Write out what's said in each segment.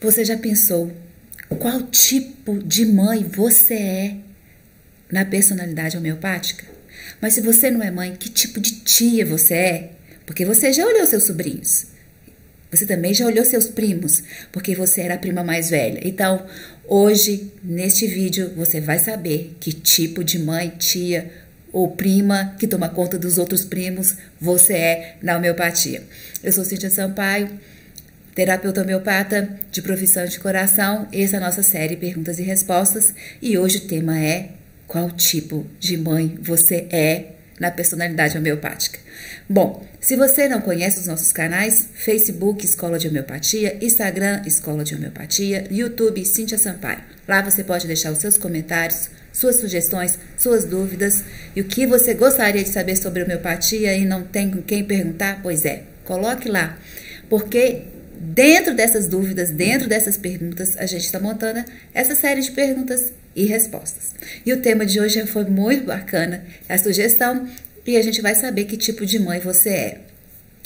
Você já pensou qual tipo de mãe você é na personalidade homeopática? Mas se você não é mãe, que tipo de tia você é? Porque você já olhou seus sobrinhos. Você também já olhou seus primos, porque você era a prima mais velha. Então, hoje, neste vídeo, você vai saber que tipo de mãe, tia ou prima que toma conta dos outros primos você é na homeopatia. Eu sou Cíntia Sampaio, terapeuta homeopata de profissão de coração. Essa é a nossa série Perguntas e Respostas. E hoje o tema é: qual tipo de mãe você é na personalidade homeopática? Bom, se você não conhece os nossos canais, Facebook Escola de Homeopatia, Instagram Escola de Homeopatia, YouTube Cíntia Sampaio. Lá você pode deixar os seus comentários, suas sugestões, suas dúvidas e o que você gostaria de saber sobre homeopatia e não tem com quem perguntar. Pois é, coloque lá, porque dentro dessas dúvidas, dentro dessas perguntas, a gente está montando essa série de perguntas e respostas. E o tema de hoje foi muito bacana, é a sugestão, e a gente vai saber que tipo de mãe você é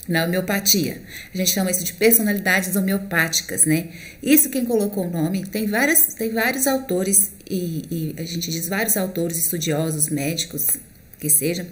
na homeopatia. A gente chama isso de personalidades homeopáticas, né? Isso quem colocou o nome, tem vários autores, e a gente diz vários autores estudiosos, médicos, que seja,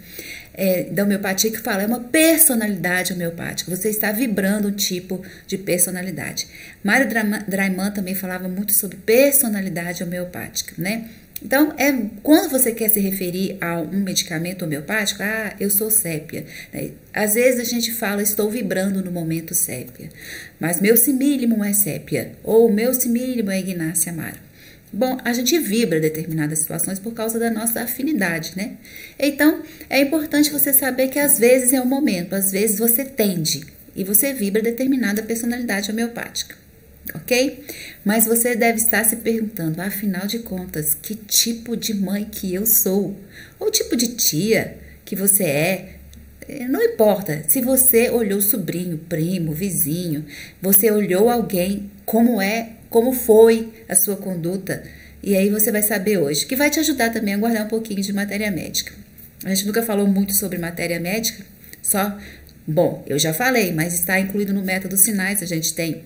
da homeopatia que fala, é uma personalidade homeopática, você está vibrando um tipo de personalidade. Mário Draiman também falava muito sobre personalidade homeopática, né? Então, quando você quer se referir a um medicamento homeopático, eu sou sépia. Né? Às vezes a gente fala, estou vibrando no momento sépia, mas meu simílimo é sépia, ou meu simílimo é Ignácia Amaro. Bom, a gente vibra determinadas situações por causa da nossa afinidade, né? Então, é importante você saber que às vezes é o momento, às vezes você tende e você vibra determinada personalidade homeopática, ok? Mas você deve estar se perguntando, afinal de contas, que tipo de mãe que eu sou? Ou tipo de tia que você é? Não importa, se você olhou sobrinho, primo, vizinho, você olhou alguém, como foi a sua conduta, e aí você vai saber hoje, que vai te ajudar também a guardar um pouquinho de matéria médica. A gente nunca falou muito sobre matéria médica, bom, eu já falei, mas está incluído no método Sinais, a gente tem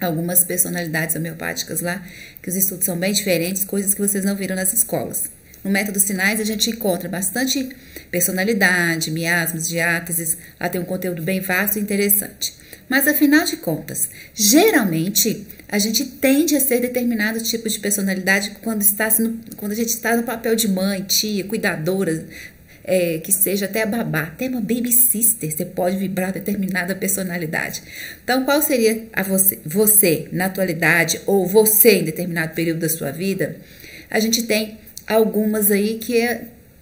algumas personalidades homeopáticas lá, que os estudos são bem diferentes, coisas que vocês não viram nas escolas. No método Sinais, a gente encontra bastante personalidade, miasmas, diáteses, lá tem um conteúdo bem vasto e interessante. Mas, afinal de contas, geralmente, a gente tende a ser determinado tipo de personalidade quando a gente está no papel de mãe, tia, cuidadora, que seja até a babá, até uma baby sister, você pode vibrar determinada personalidade. Então, qual seria você na atualidade, ou você em determinado período da sua vida? A gente tem algumas aí que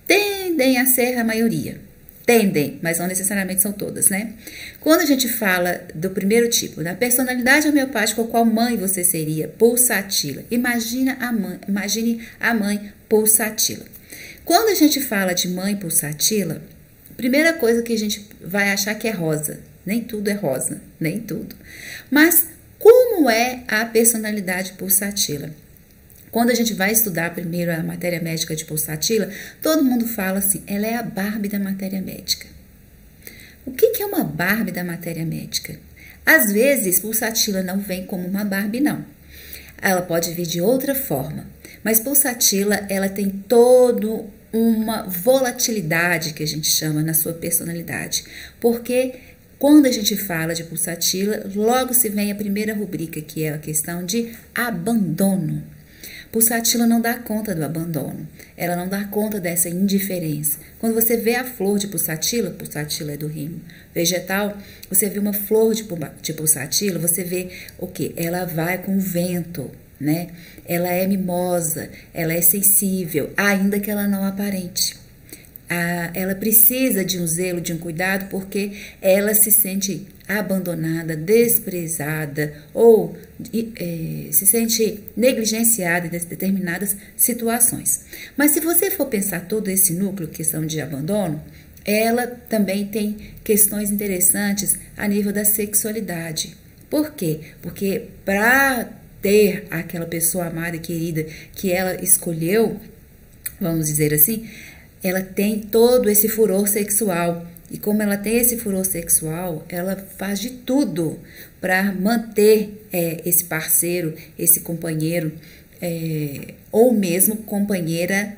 tendem a ser a maioria. Tendem, mas não necessariamente são todas, né? Quando a gente fala do primeiro tipo, da personalidade homeopática, qual mãe você seria? Pulsatila. Imagine a mãe pulsatila. Quando a gente fala de mãe pulsatila, a primeira coisa que a gente vai achar que é rosa. Nem tudo é rosa, nem tudo. Mas como é a personalidade pulsatila? Quando a gente vai estudar primeiro a matéria médica de pulsatila, todo mundo fala assim, ela é a Barbie da matéria médica. O que é uma Barbie da matéria médica? Às vezes, pulsatila não vem como uma Barbie, não. Ela pode vir de outra forma, mas pulsatila, ela tem toda uma volatilidade, que a gente chama, na sua personalidade, porque quando a gente fala de pulsatila, logo se vem a primeira rubrica, que é a questão de abandono. Pulsatila não dá conta do abandono, ela não dá conta dessa indiferença. Quando você vê a flor de pulsatila, pulsatila é do reino vegetal, você vê uma flor de pulsatila, você vê o quê? Ela vai com o vento, né? Ela é mimosa, ela é sensível, ainda que ela não aparente. Ela precisa de um zelo, de um cuidado, porque ela se sente abandonada, desprezada ou se sente negligenciada em determinadas situações. Mas se você for pensar todo esse núcleo, questão de abandono, ela também tem questões interessantes a nível da sexualidade. Por quê? Porque para ter aquela pessoa amada e querida que ela escolheu, vamos dizer assim, ela tem todo esse furor sexual. E como ela tem esse furor sexual, ela faz de tudo para manter esse parceiro, esse companheiro, ou mesmo companheira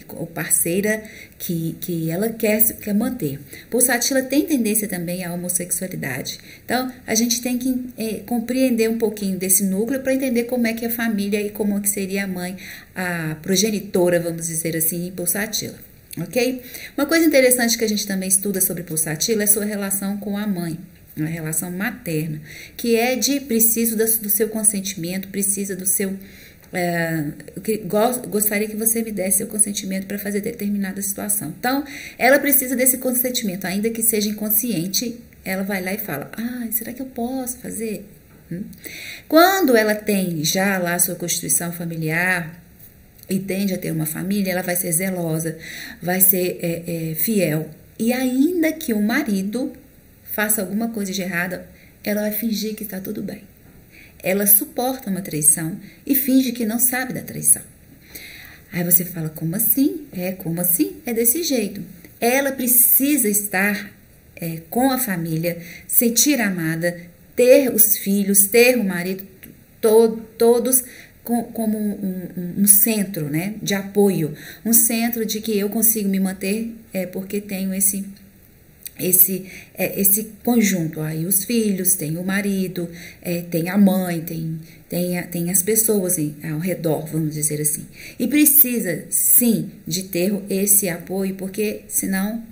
ou parceira que ela quer manter. Pulsatila tem tendência também à homossexualidade. Então, a gente tem que compreender um pouquinho desse núcleo para entender como é que é a família e como é que seria a mãe, a progenitora, vamos dizer assim, em pulsatila. Ok? Uma coisa interessante que a gente também estuda sobre pulsatila é a sua relação com a mãe, a relação materna, que é de preciso do seu consentimento, precisa do seu... gostaria que você me desse seu consentimento para fazer determinada situação. Então, ela precisa desse consentimento, ainda que seja inconsciente, ela vai lá e fala, será que eu posso fazer? Quando ela tem já lá a sua constituição familiar e tende a ter uma família, ela vai ser zelosa, vai ser fiel. E ainda que o marido faça alguma coisa de errada, ela vai fingir que está tudo bem. Ela suporta uma traição e finge que não sabe da traição. Aí você fala, como assim? Como assim? É desse jeito. Ela precisa estar com a família, sentir amada, ter os filhos, ter o marido, todos como um centro, né, de apoio. Um centro de que eu consigo me manter porque tenho esse conjunto, aí os filhos, tem o marido, tem a mãe, tem as pessoas ao redor, vamos dizer assim. E precisa, sim, de ter esse apoio, porque senão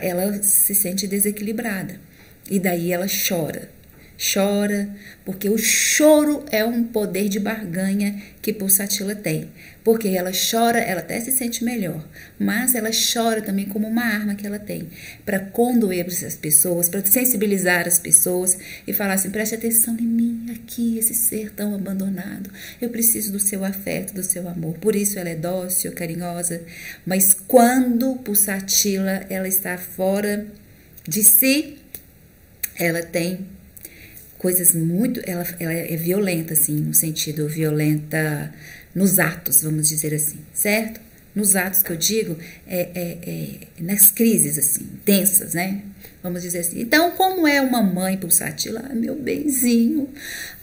ela se sente desequilibrada. E daí ela chora, porque o choro é um poder de barganha que pulsatila tem. Porque ela chora, ela até se sente melhor, mas ela chora também como uma arma que ela tem para condoer as pessoas, para sensibilizar as pessoas e falar assim, preste atenção em mim, aqui, esse ser tão abandonado, eu preciso do seu afeto, do seu amor. Por isso ela é dócil, carinhosa, mas quando pulsatila ela está fora de si, ela tem coisas muito... Ela é violenta, assim, no sentido violenta nos atos, vamos dizer assim, certo? Nos atos que eu digo, nas crises, assim, intensas, né? Vamos dizer assim. Então, como é uma mãe pulsatila? Ai, meu benzinho,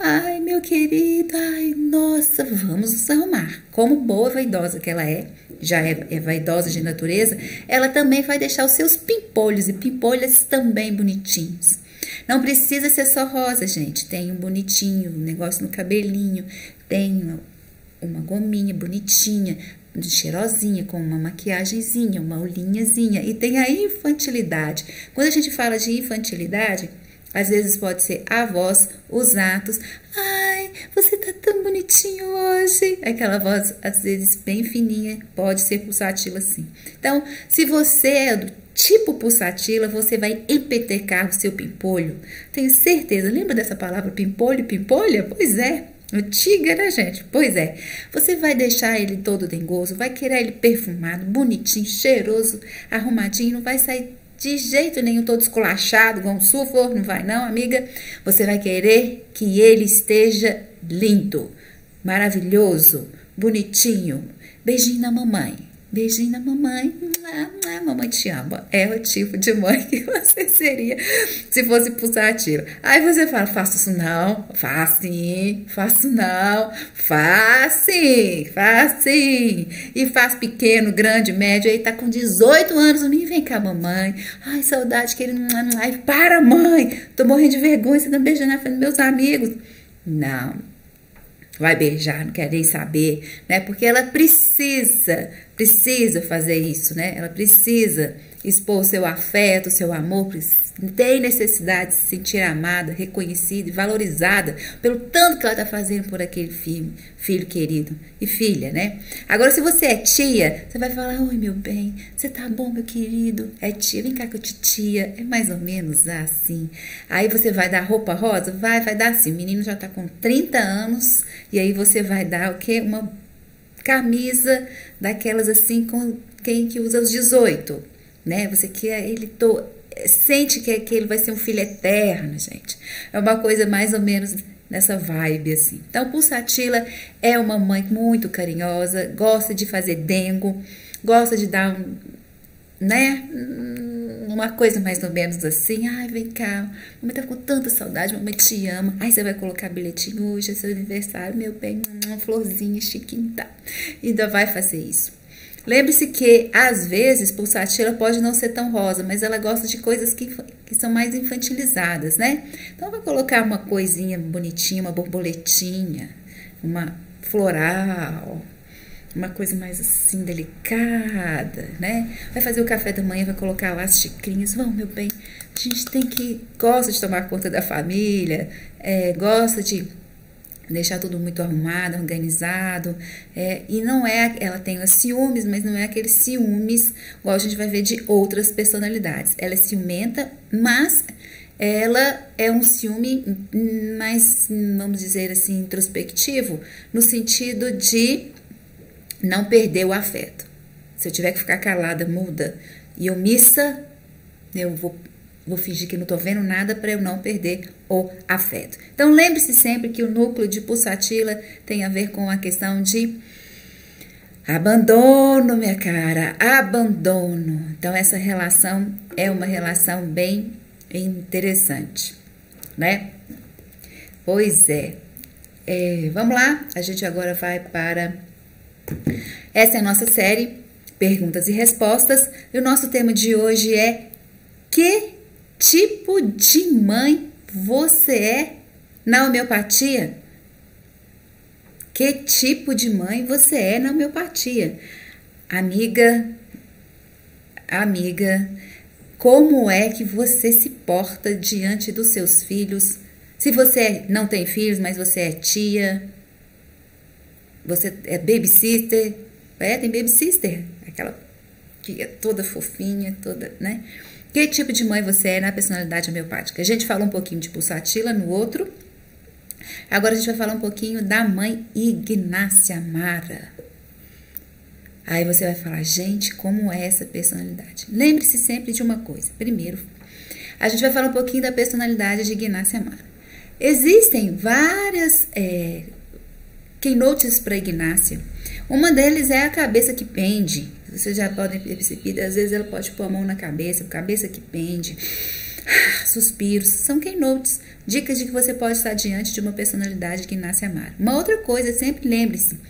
ai, meu querido, ai, nossa, vamos nos arrumar. Como boa vaidosa que ela já é vaidosa de natureza, ela também vai deixar os seus pimpolhos e pimpolhas também bonitinhos. Não precisa ser só rosa, gente. Tem um bonitinho, um negócio no cabelinho, tem uma gominha bonitinha, cheirosinha, com uma maquiagemzinha, uma olhinhazinha. E tem a infantilidade. Quando a gente fala de infantilidade, às vezes pode ser a voz, os atos. Ai, você tá tão bonitinho hoje. Aquela voz, às vezes, bem fininha, pode ser pulsatila, sim. Então, se você é do tipo pulsatila, você vai empetecar o seu pimpolho. Tenho certeza. Lembra dessa palavra pimpolho, pimpolha? Pois é. Antiga, né, gente? Pois é. Você vai deixar ele todo dengoso, vai querer ele perfumado, bonitinho, cheiroso, arrumadinho, não vai sair de jeito nenhum todo esculachado, igual um sulfur, não vai não, amiga. Você vai querer que ele esteja lindo, maravilhoso, bonitinho. Beijinho na mamãe. Beijinho na mamãe. Mamãe te ama. É o tipo de mãe que você seria se fosse pulsatila. Aí você fala, faço isso não? Faz sim. Faço não? Faz sim. Faz sim. E faz pequeno, grande, médio. Aí tá com 18 anos. Nem vem cá, mamãe. Ai, saudade, querido. Ai, para, mãe. Tô morrendo de vergonha. Você tá beijando na frente dos meus amigos. Não. Vai beijar, não quer nem saber, né? Porque ela precisa fazer isso, né? Ela precisa expor seu afeto, seu amor, tem necessidade de se sentir amada, reconhecida e valorizada pelo tanto que ela tá fazendo por aquele filho querido e filha, né? Agora, se você é tia, você vai falar, oi, meu bem, você tá bom, meu querido? É tia, vem cá com a titia, é mais ou menos assim. Aí você vai dar roupa rosa? Vai dar assim, o menino já tá com 30 anos, e aí você vai dar o quê? Uma camisa daquelas assim, com quem que usa os 18, né? Você quer ele sente que ele vai ser um filho eterno, gente. É uma coisa mais ou menos nessa vibe, assim. Então, pulsatila é uma mãe muito carinhosa, gosta de fazer dengo, gosta de dar né? Uma coisa mais ou menos assim, ai, vem cá, mamãe tá com tanta saudade, mamãe te ama. Aí você vai colocar bilhetinho, hoje é seu aniversário, meu bem, uma florzinha chiquinha, tá? Ainda vai fazer isso. Lembre-se que, às vezes, pulsatila pode não ser tão rosa, mas ela gosta de coisas que são mais infantilizadas, né? Então, vai colocar uma coisinha bonitinha, uma borboletinha, uma floral, uma coisa mais assim, delicada, né? Vai fazer o café da manhã, vai colocar lá as xicrinhas. Vamos, meu bem, a gente gosta de tomar conta da família, gosta de deixar tudo muito arrumado, organizado, e não ela tem os ciúmes, mas não é aqueles ciúmes igual a gente vai ver de outras personalidades. Ela é ciumenta, mas ela é um ciúme mais, vamos dizer assim, introspectivo, no sentido de não perder o afeto. Se eu tiver que ficar calada, muda e omissa, eu vou fingir que não tô vendo nada para eu não perder o afeto. Então, lembre-se sempre que o núcleo de pulsatila tem a ver com a questão de abandono, minha cara, abandono. Então, essa relação é uma relação bem interessante, né? Pois é. Vamos lá, a gente agora vai para... Essa é a nossa série, perguntas e respostas. E o nosso tema de hoje é: que tipo de mãe você é na homeopatia? Que tipo de mãe você é na homeopatia? Amiga, como é que você se porta diante dos seus filhos? Se você não tem filhos, mas você é tia, você é babysitter, tem babysitter, aquela que é toda fofinha, toda, né? Que tipo de mãe você é na personalidade homeopática? A gente falou um pouquinho de pulsatila no outro. Agora a gente vai falar um pouquinho da mãe Ignácia Amara. Aí você vai falar, gente, como é essa personalidade? Lembre-se sempre de uma coisa. Primeiro, a gente vai falar um pouquinho da personalidade de Ignácia Amara. Existem várias keynotes para Ignácia. Uma deles é a cabeça que pende. Vocês já podem perceber, às vezes ela pode pôr a mão na cabeça que pende, suspiros. São keynotes, dicas de que você pode estar diante de uma personalidade que nasce amar. Uma outra coisa, sempre lembre-se,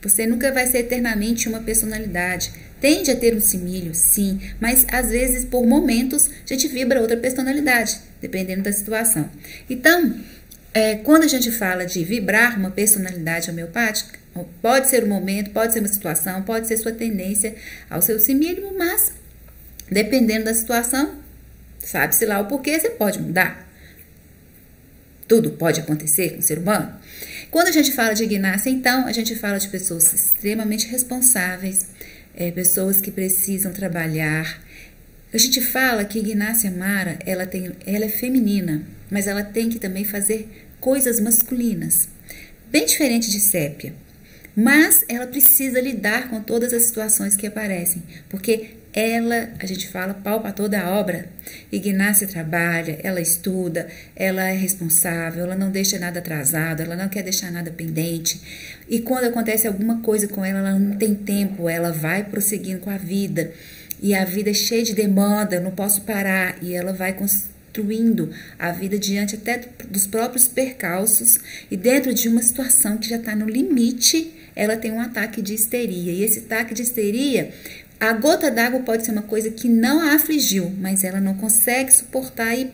você nunca vai ser eternamente uma personalidade. Tende a ter um simílio, sim, mas às vezes, por momentos, a gente vibra outra personalidade, dependendo da situação. Então, quando a gente fala de vibrar uma personalidade homeopática, pode ser um momento, pode ser uma situação, pode ser sua tendência ao seu simílio, mas dependendo da situação, sabe-se lá o porquê, você pode mudar. Tudo pode acontecer com o ser humano. Quando a gente fala de Ignácia, então, a gente fala de pessoas extremamente responsáveis, pessoas que precisam trabalhar. A gente fala que Ignácia Amara, ela é feminina, mas ela tem que também fazer coisas masculinas, bem diferente de Sépia. Mas ela precisa lidar com todas as situações que aparecem, porque ela, a gente fala, palpa toda a obra. Ignácia trabalha, ela estuda, ela é responsável, ela não deixa nada atrasado, ela não quer deixar nada pendente. E quando acontece alguma coisa com ela, ela não tem tempo, ela vai prosseguindo com a vida. E a vida é cheia de demanda, eu não posso parar. E ela vai construindo a vida diante até dos próprios percalços. E dentro de uma situação que já está no limite, ela tem um ataque de histeria. E esse ataque de histeria, a gota d'água pode ser uma coisa que não a afligiu, mas ela não consegue suportar e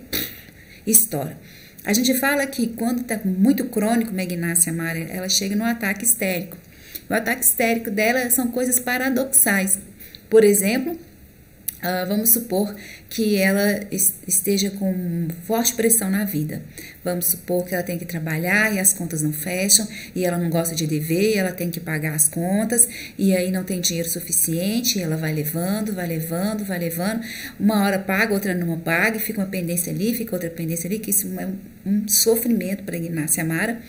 estoura. A gente fala que quando está muito crônico, uma Ignácia Amara, ela chega no ataque histérico. O ataque histérico dela são coisas paradoxais. Por exemplo, vamos supor que ela esteja com forte pressão na vida. Vamos supor que ela tem que trabalhar e as contas não fecham, e ela não gosta de dever, e ela tem que pagar as contas, e aí não tem dinheiro suficiente, e ela vai levando. Uma hora paga, outra não paga, e fica uma pendência ali, fica outra pendência ali, que isso é um sofrimento para Ignácia Amara.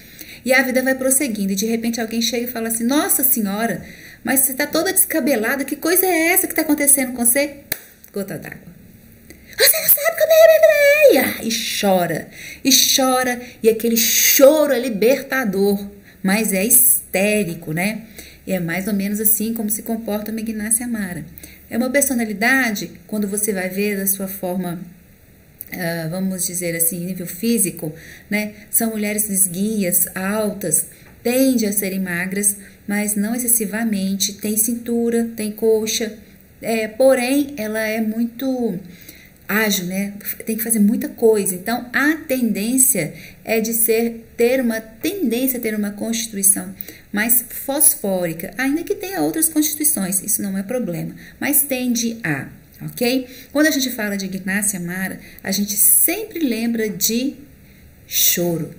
E a vida vai prosseguindo, e de repente alguém chega e fala assim, nossa senhora, mas você está toda descabelada, que coisa é essa que está acontecendo com você? Gota d'água. Você não sabe como é, e chora, e aquele choro é libertador, mas é histérico, né? E é mais ou menos assim como se comporta uma Ignácia Amara. É uma personalidade, quando você vai ver da sua forma, vamos dizer assim, nível físico, né? São mulheres esguias, altas, tendem a serem magras, mas não excessivamente, tem cintura, tem coxa, porém ela é muito ágil, né? Tem que fazer muita coisa. Então, a tendência é de ter uma constituição mais fosfórica, ainda que tenha outras constituições, isso não é problema, mas tende a, ok? Quando a gente fala de Ignácia Mara, a gente sempre lembra de choro,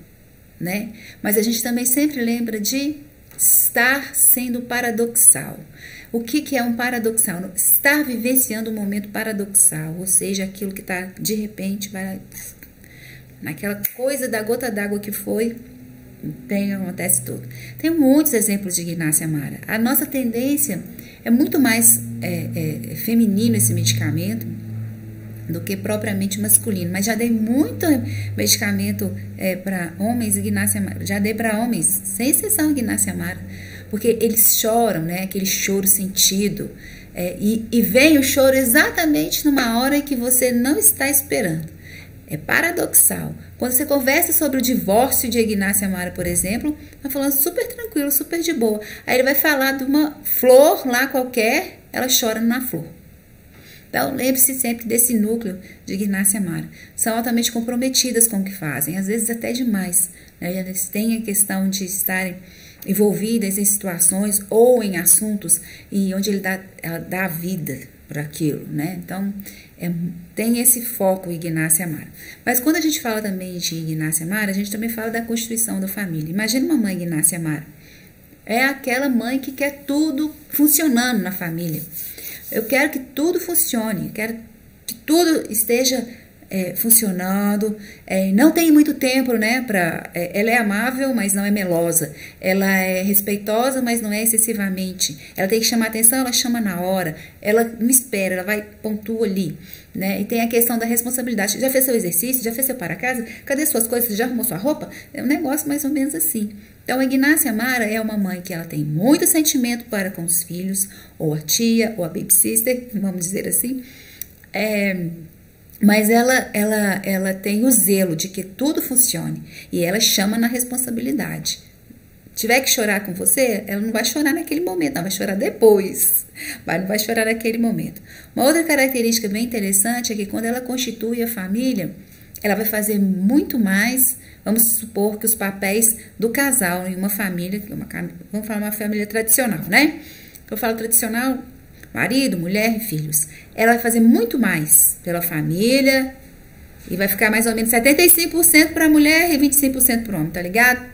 né? Mas a gente também sempre lembra de estar sendo paradoxal. O que é um paradoxal? Estar vivenciando um momento paradoxal, ou seja, aquilo que está, de repente, vai naquela coisa da gota d'água que foi, acontece tudo. Tem muitos exemplos de Ignácia Mara. A nossa tendência é muito mais feminino esse medicamento do que propriamente masculino, mas já dei muito medicamento para homens, Ignácia Mara, já dei para homens, sem exceção, Ignácia Mara, porque eles choram, né, aquele choro sentido, e vem o choro exatamente numa hora que você não está esperando. É paradoxal. Quando você conversa sobre o divórcio de Ignácia Mara, por exemplo, tá falando super tranquilo, super de boa. Aí ele vai falar de uma flor lá qualquer, ela chora na flor. Então, lembre-se sempre desse núcleo de Ignácia Mara. São altamente comprometidas com o que fazem, às vezes até demais, né? Eles têm a questão de estarem envolvidas em situações ou em assuntos e onde ela dá a vida para aquilo, né? Então, tem esse foco Ignácia Mara. Mas quando a gente fala também de Ignácia Mara, a gente também fala da constituição da família. Imagina uma mãe Ignácia Mara. É aquela mãe que quer tudo funcionando na família. Eu quero que tudo funcione, eu quero que tudo esteja funcionando, não tem muito tempo, né, ela é amável, mas não é melosa, ela é respeitosa, mas não é excessivamente, ela tem que chamar atenção, ela chama na hora, ela não espera, ela vai, pontua ali, né, e tem a questão da responsabilidade, já fez seu exercício, já fez seu para casa, cadê suas coisas, já arrumou sua roupa? É um negócio mais ou menos assim. Então, a Ignácia Mara é uma mãe que ela tem muito sentimento para com os filhos, ou a tia, ou a baby sister, vamos dizer assim, mas ela tem o zelo de que tudo funcione e ela chama na responsabilidade. Tiver que chorar com você, ela não vai chorar naquele momento, ela vai chorar depois, mas não vai chorar naquele momento. Uma outra característica bem interessante é que quando ela constitui a família, ela vai fazer muito mais, vamos supor que os papéis do casal em uma família, vamos falar uma família tradicional, né? Eu falo tradicional, marido, mulher e filhos. Ela vai fazer muito mais pela família e vai ficar mais ou menos 75% para a mulher e 25% para o homem, tá ligado?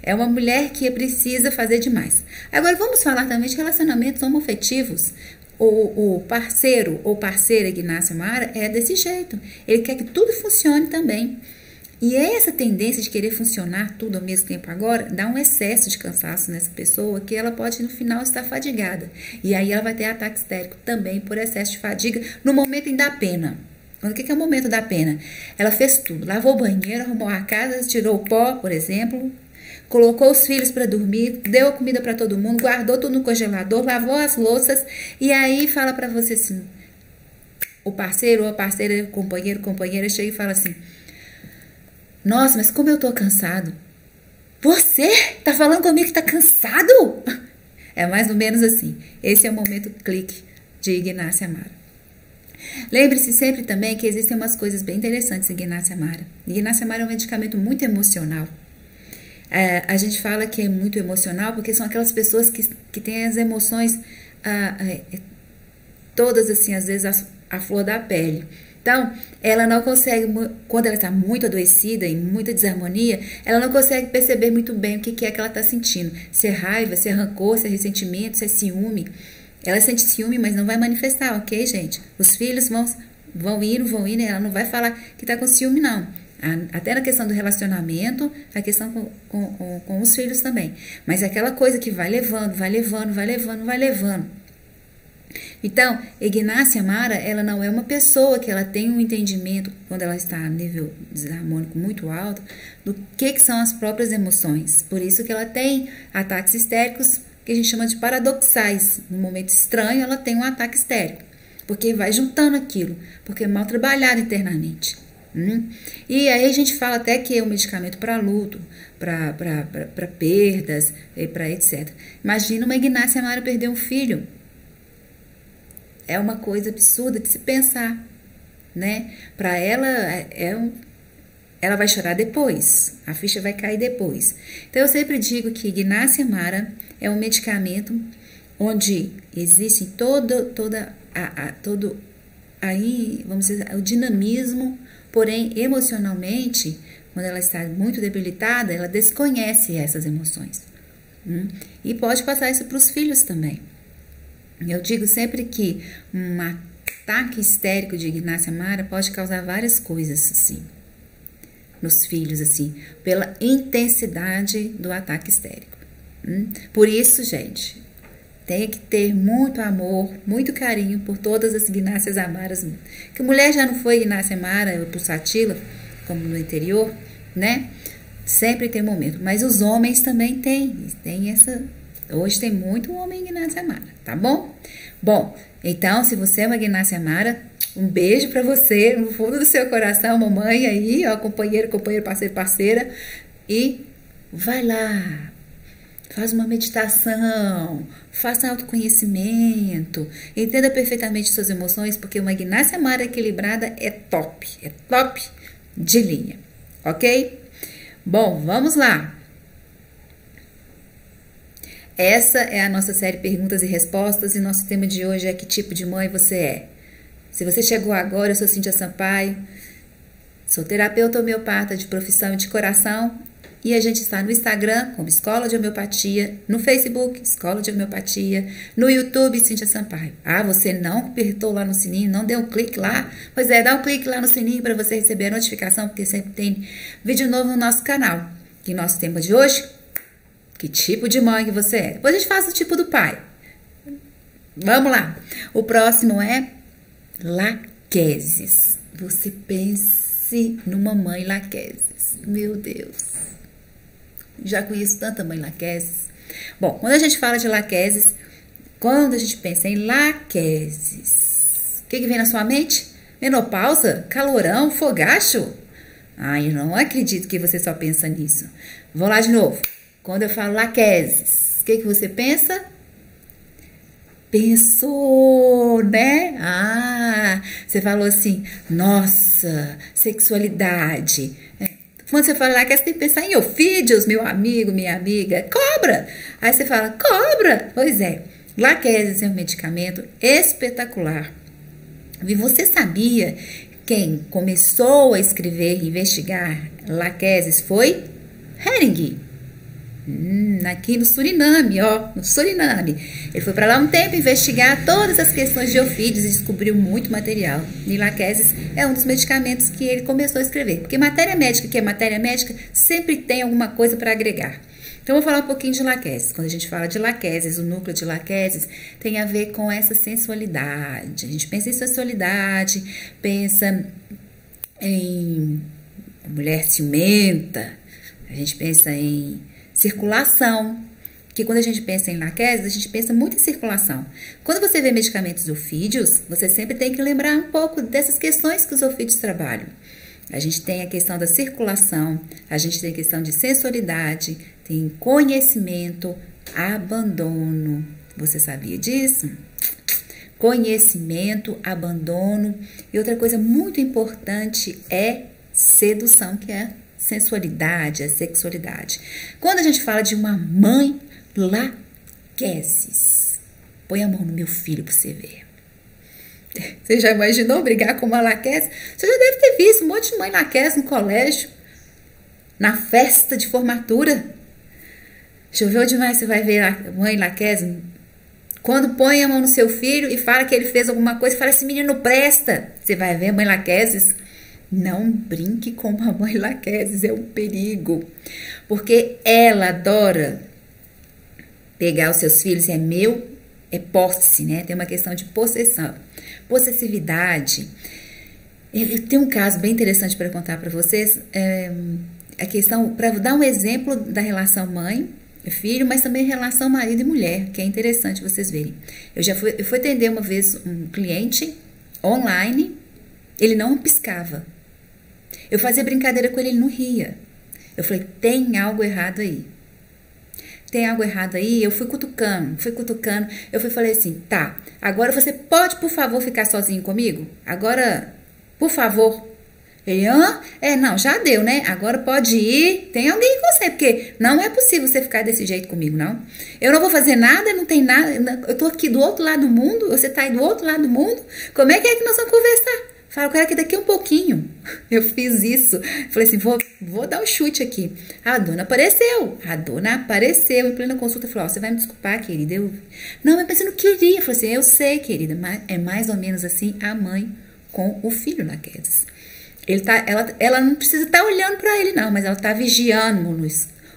É uma mulher que precisa fazer demais. Agora vamos falar também de relacionamentos homoafetivos. O parceiro ou parceira Ignácia Mara é desse jeito. Ele quer que tudo funcione também. E essa tendência de querer funcionar tudo ao mesmo tempo agora dá um excesso de cansaço nessa pessoa que ela pode no final estar fadigada. E aí ela vai ter ataque histérico também por excesso de fadiga no momento em dar pena. O que é o momento da pena? Ela fez tudo, lavou o banheiro, arrumou a casa, tirou o pó, por exemplo, colocou os filhos para dormir, deu a comida para todo mundo, guardou tudo no congelador, lavou as louças e aí fala para você assim, o parceiro ou a parceira, companheira chega e fala assim: nossa, mas como eu tô cansado. Você tá falando comigo que tá cansado? É mais ou menos assim. Esse é o momento clique de Ignácia Mara. Lembre-se sempre também que existem umas coisas bem interessantes em Ignácia Mara. Ignácia Mara é um medicamento muito emocional. A gente fala que é muito emocional porque são aquelas pessoas que têm as emoções todas assim, às vezes a flor da pele. Então, ela não consegue, quando ela está muito adoecida, em muita desarmonia, ela não consegue perceber muito bem o que é que ela está sentindo. Se é raiva, se é rancor, se é ressentimento, se é ciúme. Ela sente ciúme, mas não vai manifestar, ok, gente? Os filhos vão indo, e ela não vai falar que está com ciúme, não. Até na questão do relacionamento, a questão com os filhos também. Mas é aquela coisa que vai levando. Então, Ignácia Mara, ela não é uma pessoa que ela tem um entendimento, quando ela está a nível desarmônico muito alto, do que são as próprias emoções. Por isso que ela tem ataques histéricos que a gente chama de paradoxais. No momento estranho, ela tem um ataque histérico, porque vai juntando aquilo, porque é mal trabalhado internamente. E aí a gente fala até que é um medicamento para luto, para perdas, para etc. Imagina uma Ignácia Mara perder um filho. É uma coisa absurda de se pensar, né? Para ela, ela vai chorar depois, a ficha vai cair depois. Então, eu sempre digo que Ignácia Mara é um medicamento onde existe todo aí, vamos dizer, o dinamismo, porém, emocionalmente, quando ela está muito debilitada, ela desconhece essas emoções. E pode passar isso para os filhos também. Eu digo sempre que um ataque histérico de Ignácia Mara pode causar várias coisas, assim, nos filhos, assim, pela intensidade do ataque histérico. Por isso, gente, tem que ter muito amor, muito carinho por todas as Ignácias Amaras. Que mulher já não foi Ignácia Mara ou Pulsatila, como no interior, né? Sempre tem momento. Mas os homens também tem essa... Hoje tem muito homem Ignácia Mara, tá bom? Bom, então, se você é uma Ignácia Mara, um beijo pra você, no fundo do seu coração, mamãe aí, ó, companheiro, parceiro, parceira. E vai lá, faz uma meditação, faça autoconhecimento, entenda perfeitamente suas emoções, porque uma Ignácia Mara equilibrada é top de linha, ok? Bom, vamos lá. Essa é a nossa série Perguntas e Respostas e nosso tema de hoje é: que tipo de mãe você é? Se você chegou agora, eu sou Cíntia Sampaio, sou terapeuta homeopata de profissão e de coração, e a gente está no Instagram como Escola de Homeopatia, no Facebook Escola de Homeopatia, no YouTube Cíntia Sampaio. Ah, você não apertou lá no sininho, não deu um clique lá? Pois é, dá um clique lá no sininho para você receber a notificação, porque sempre tem vídeo novo no nosso canal. E nosso tema de hoje: que tipo de mãe que você é? Depois a gente faz o tipo do pai. Vamos lá. O próximo é Laquesis. Você pense numa mãe Laquesis. Meu Deus. Já conheço tanta mãe Laquesis. Bom, quando a gente fala de Laquesis, quando a gente pensa em Laquesis, o que vem na sua mente? Menopausa? Calorão? Fogacho? Ai, eu não acredito que você só pensa nisso. Vou lá de novo. Quando eu falo Laquesis, o que você pensa? Pensou, né? Ah, você falou assim, nossa, sexualidade. Quando você fala Laquesis, tem que pensar em ofídeos, meu amigo, minha amiga, cobra. Aí você fala, cobra. Pois é, Laquesis é um medicamento espetacular. E você sabia quem começou a escrever e investigar Laquesis foi Hering? Aqui no Suriname, ó, no Suriname. Ele foi para lá um tempo investigar todas as questões de ofídeos e descobriu muito material. E Laquesis é um dos medicamentos que ele começou a escrever. Porque matéria médica, que é matéria médica, sempre tem alguma coisa para agregar. Então, eu vou falar um pouquinho de Laquesis. Quando a gente fala de Laquesis, o núcleo de Laquesis tem a ver com essa sensualidade. A gente pensa em sensualidade, pensa em mulher ciumenta, a gente pensa em circulação, que quando a gente pensa em Laquesis, a gente pensa muito em circulação. Quando você vê medicamentos ofídeos, você sempre tem que lembrar um pouco dessas questões que os ofídeos trabalham. A gente tem a questão da circulação, a gente tem a questão de sensualidade, tem conhecimento, abandono. Você sabia disso? Conhecimento, abandono. E outra coisa muito importante é sedução, que é sensualidade, a sexualidade. Quando a gente fala de uma mãe Laquesis, põe a mão no meu filho para você ver. Você já imaginou brigar com uma Laquesis? Você já deve ter visto um monte de mãe Laquesis no colégio, na festa de formatura. Choveu demais, você vai ver a mãe Laquesis. Quando põe a mão no seu filho e fala que ele fez alguma coisa, fala, esse menino presta. Você vai ver a mãe Laquesis. Não brinque com a mãe Laquesis, é um perigo. Porque ela adora pegar os seus filhos, é posse, né? Tem uma questão de possessão. Possessividade. Eu tenho um caso bem interessante para contar para vocês. A questão, para dar um exemplo da relação mãe filho, mas também relação marido e mulher, que é interessante vocês verem. Eu fui atender uma vez um cliente online, ele não piscava. Eu fazia brincadeira com ele, ele não ria. Eu falei, tem algo errado aí. Tem algo errado aí? Eu fui cutucando. Eu falei assim, tá, agora você pode, por favor, ficar sozinho comigo? Agora, por favor. Ele, não, já deu, né? Agora pode ir. Tem alguém com você, porque não é possível você ficar desse jeito comigo, não. Eu não vou fazer nada, não tem nada. Eu tô aqui do outro lado do mundo, você tá aí do outro lado do mundo. Como é que nós vamos conversar? Fala, eu quero que daqui um pouquinho. Eu fiz isso. Falei assim, vou dar um chute aqui. A dona apareceu em plena consulta. Falou, você vai me desculpar, querida. Não, mas você não queria. Eu falei assim, eu sei, querida. Mas é mais ou menos assim a mãe com o filho naqueles. Ela não precisa estar olhando para ele, não, mas ela está vigiando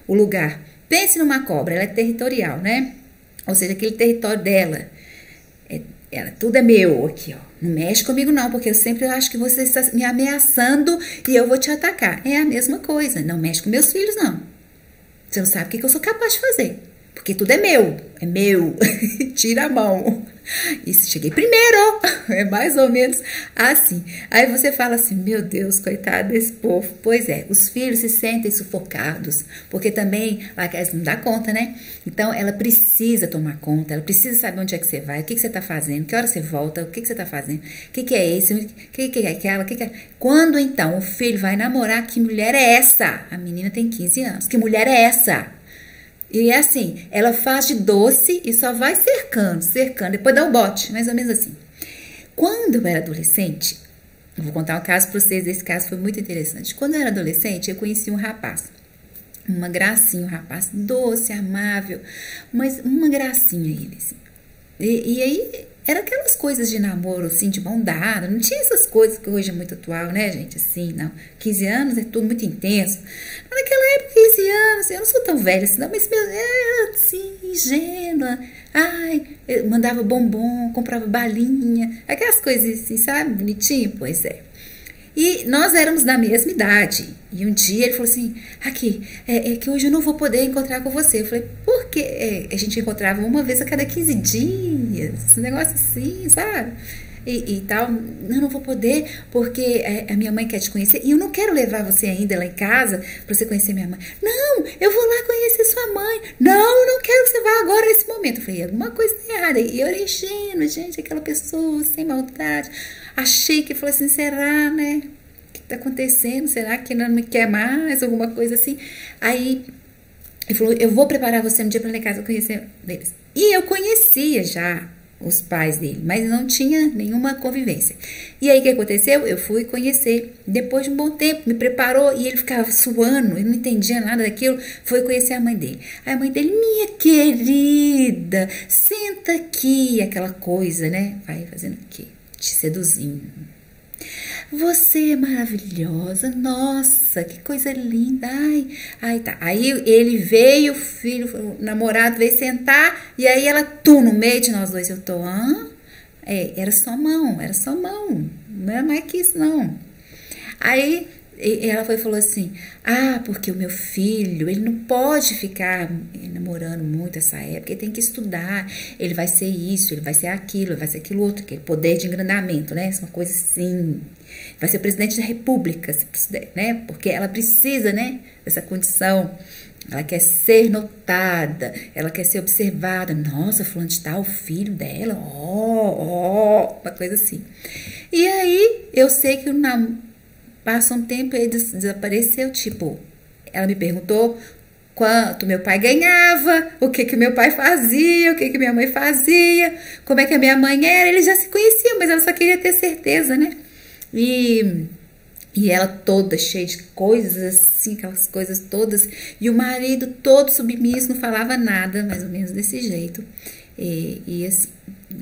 o lugar. Pense numa cobra, ela é territorial, né? Ou seja, aquele território dela. Tudo é meu aqui, ó. Não mexe comigo, não, porque eu sempre acho que você está me ameaçando e eu vou te atacar. É a mesma coisa. Não mexe com meus filhos, não. Você não sabe o que eu sou capaz de fazer. Porque tudo é meu. É meu. Tira a mão. E cheguei primeiro. É mais ou menos assim. Aí você fala assim, meu Deus, coitado desse povo. Pois é, os filhos se sentem sufocados. Porque também, eles não dá conta, né? Então, ela precisa tomar conta. Ela precisa saber onde é que você vai. O que você tá fazendo. Que hora você volta. O que você tá fazendo. O que é esse. O que é aquela. Quando, então, o filho vai namorar, que mulher é essa? A menina tem 15 anos. Que mulher é essa? E é assim, ela faz de doce e só vai cercando, depois dá o bote, mais ou menos assim. Quando eu era adolescente, eu vou contar um caso para vocês, esse caso foi muito interessante. Quando eu era adolescente, eu conheci um rapaz, uma gracinha, um rapaz doce, amável, mas uma gracinha ele, assim. E aí, era aquelas coisas de namoro, assim, de mão dada, não tinha essas coisas que hoje é muito atual, né, gente, assim, não. 15 anos é tudo muito intenso. Naquela época, 15 anos, eu não sou tão velha assim, não, mas era assim, ingênua. Ai, eu mandava bombom, comprava balinha, aquelas coisas assim, sabe, bonitinho, pois é. E nós éramos da mesma idade. E um dia ele falou assim, aqui, é que hoje eu não vou poder encontrar com você. Eu falei, por quê? A gente encontrava uma vez a cada 15 dias, esse negócio assim, sabe? E tal, eu não vou poder porque a minha mãe quer te conhecer e eu não quero levar você ainda lá em casa pra você conhecer minha mãe. Não, eu vou lá conhecer sua mãe. Não, eu não quero que você vá agora nesse momento. Eu falei, alguma coisa tá errada. E eu era ingênua, gente, aquela pessoa sem maldade. Achei que falou assim, será, né? O que tá acontecendo? Será que não me quer mais? Alguma coisa assim. Aí ele falou, eu vou preparar você um dia pra ir lá em casa conhecer eles. E eu conhecia já os pais dele, mas não tinha nenhuma convivência. E aí o que aconteceu? Eu fui conhecer, depois de um bom tempo, me preparou e ele ficava suando, ele não entendia nada daquilo, foi conhecer a mãe dele. Aí a mãe dele, minha querida, senta aqui, aquela coisa, né? Vai fazendo o quê? Te seduzindo. Você é maravilhosa, nossa, que coisa linda, ai, tá. Aí ele veio, o filho, o namorado veio sentar, e aí ela, no meio de nós dois, eu tô, era só mão, não era mais que isso, não. Aí ela falou assim, porque o meu filho, ele não pode ficar namorando muito essa época, ele tem que estudar, ele vai ser isso, ele vai ser aquilo outro, que é poder de engrandamento, né, uma coisa assim, vai ser presidente da república, se puder, né, porque ela precisa, né, dessa condição, ela quer ser notada, ela quer ser observada, nossa, fulano de tal, o filho dela, uma coisa assim. E aí, eu sei que passa um tempo e ele desapareceu, tipo, ela me perguntou quanto meu pai ganhava, o que meu pai fazia, o que minha mãe fazia, como é que a minha mãe era, eles já se conheciam, mas ela só queria ter certeza, né? E ela toda cheia de coisas assim, aquelas coisas todas, e o marido todo submisso, não falava nada, mais ou menos desse jeito, e assim,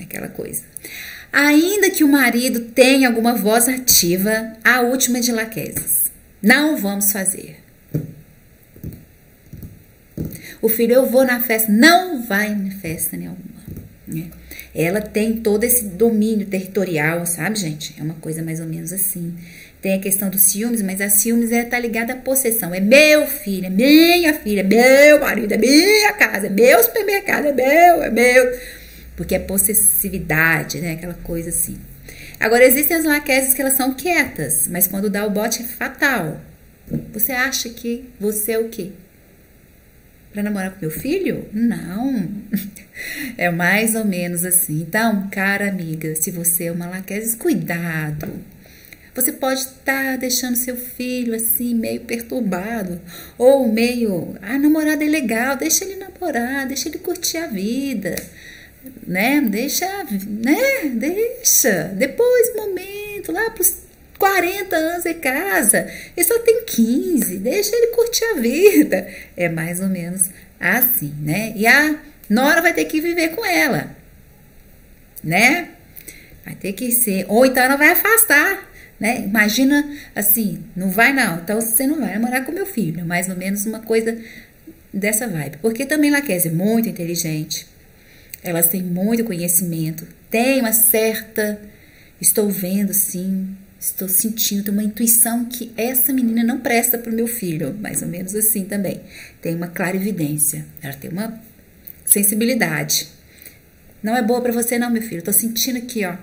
aquela coisa. Ainda que o marido tenha alguma voz ativa, a última é de Laquesis. Não vamos fazer. O filho, eu vou na festa. Não vai em festa nenhuma. Né? Ela tem todo esse domínio territorial, sabe, gente? É uma coisa mais ou menos assim. tem a questão dos ciúmes, mas a ciúmes tá ligada à possessão. É meu filho, é minha filha, é meu marido, é minha casa, é meu supermercado, é meu. Porque é possessividade, né? Aquela coisa assim. Agora, existem as laqueses que elas são quietas, mas quando dá o bote é fatal. Você acha que você é o quê? Pra namorar com meu filho? Não. É mais ou menos assim. Então, cara amiga, se você é uma laquese, cuidado. Você pode estar deixando seu filho assim, meio perturbado. Ou meio, namorado é legal, deixa ele namorar, deixa ele curtir a vida. Né? Deixa. Depois, momento, lá pros 40 anos de casa, ele só tem 15, deixa ele curtir a vida. É mais ou menos assim, né? E a nora vai ter que viver com ela, né? Vai ter que ser, ou então ela vai afastar, né? Imagina assim, não vai não, então você não vai namorar com meu filho, é mais ou menos uma coisa dessa vibe. Porque também Laquese é muito inteligente, elas têm muito conhecimento, tem uma certa, estou vendo sim, estou sentindo, tem uma intuição que essa menina não presta pro meu filho, mais ou menos assim também. Tem uma clarividência, ela tem uma sensibilidade. Não é boa pra você não, meu filho, tô sentindo aqui, ó,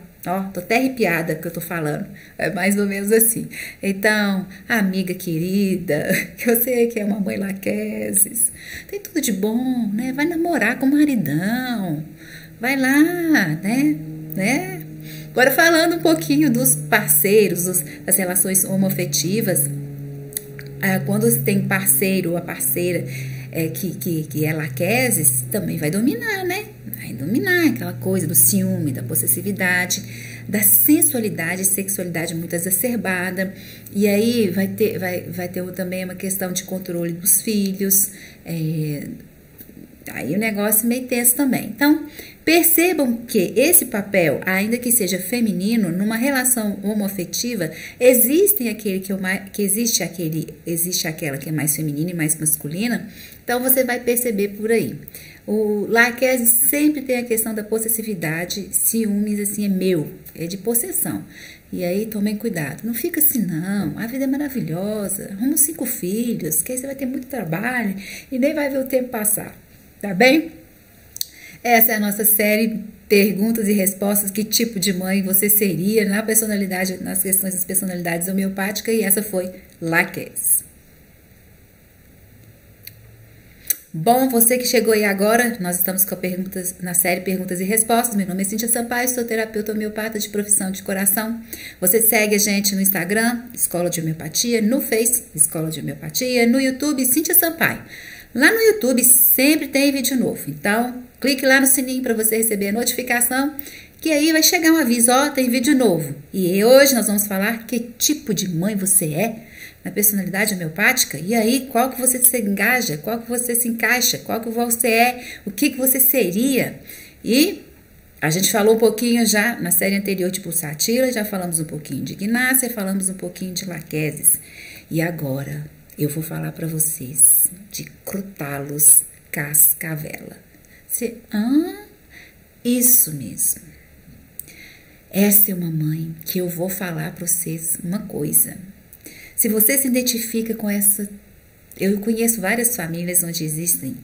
tô até arrepiada que eu tô falando, é mais ou menos assim. Então, amiga querida, que eu sei que é uma mãe Laqueses, tem tudo de bom, né? Vai namorar com o maridão, vai lá, né? Agora, falando um pouquinho dos parceiros, das relações homoafetivas, quando tem parceiro ou a parceira que é Laqueses, também vai dominar, né? Vai dominar aquela coisa do ciúme, da possessividade, da sensualidade e sexualidade muito exacerbada. E aí vai ter também uma questão de controle dos filhos, aí o negócio é meio tenso também. Então, percebam que esse papel, ainda que seja feminino, numa relação homoafetiva, existe aquela que é mais feminina e mais masculina. Então, você vai perceber por aí. O Laquese sempre tem a questão da possessividade, ciúmes, assim, é meu, é de possessão. E aí, tomem cuidado. Não fica assim, não. A vida é maravilhosa. Arruma 5 filhos, que aí você vai ter muito trabalho e nem vai ver o tempo passar. Tá bem? Essa é a nossa série Perguntas e Respostas. Que tipo de mãe você seria na personalidade, nas questões das personalidades homeopáticas? E essa foi Laquese. Bom, você que chegou aí agora, nós estamos com na série Perguntas e Respostas. Meu nome é Cíntia Sampaio, sou terapeuta homeopata de profissão de coração. Você segue a gente no Instagram, Escola de Homeopatia, no Face, Escola de Homeopatia, no YouTube, Cíntia Sampaio. Lá no YouTube sempre tem vídeo novo, então clique lá no sininho para você receber a notificação, que aí vai chegar um aviso, tem vídeo novo. E hoje nós vamos falar que tipo de mãe você é na personalidade homeopática, e aí qual que você se engaja, qual que você se encaixa, qual que você é, o que você seria. E a gente falou um pouquinho já na série anterior de Pulsatila, já falamos um pouquinho de Ignácia, falamos um pouquinho de Laqueses. E agora eu vou falar para vocês de Crotalus cascavela. Isso mesmo. Essa é uma mãe que eu vou falar para vocês uma coisa. Se você se identifica com essa... Eu conheço várias famílias onde existem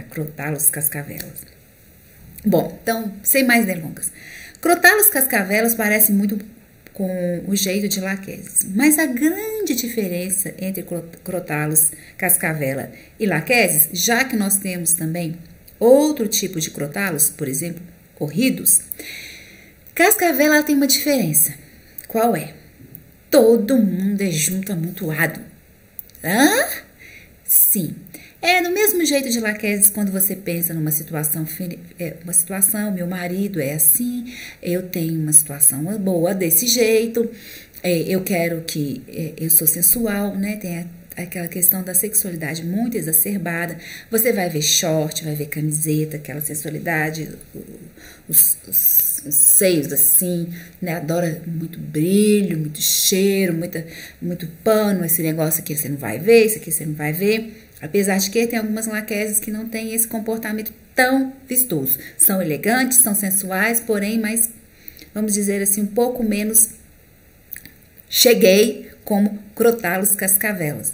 Crotalus cascavelas. Bom, então, sem mais delongas. Crotalus cascavelas parece muito com o jeito de Laqueses, mas a grande diferença entre Crotalus cascavela e Laqueses, já que nós temos também outro tipo de Crotalus, por exemplo, corridos, cascavela tem uma diferença. Qual é? Todo mundo é junto amontoado. Sim. É do mesmo jeito de Laqueses, quando você pensa numa situação, meu marido é assim, eu tenho uma situação boa desse jeito, eu quero que, eu sou sensual, né? Tem aquela questão da sexualidade muito exacerbada. Você vai ver short, vai ver camiseta, aquela sensualidade, os seios assim, né? Adora muito brilho, muito cheiro, muito pano, esse negócio aqui você não vai ver, isso aqui você não vai ver. Apesar de que tem algumas Laqueses que não têm esse comportamento tão vistoso. São elegantes, são sensuais, porém, mais, vamos dizer assim, um pouco menos cheguei como Crotalus cascavelas.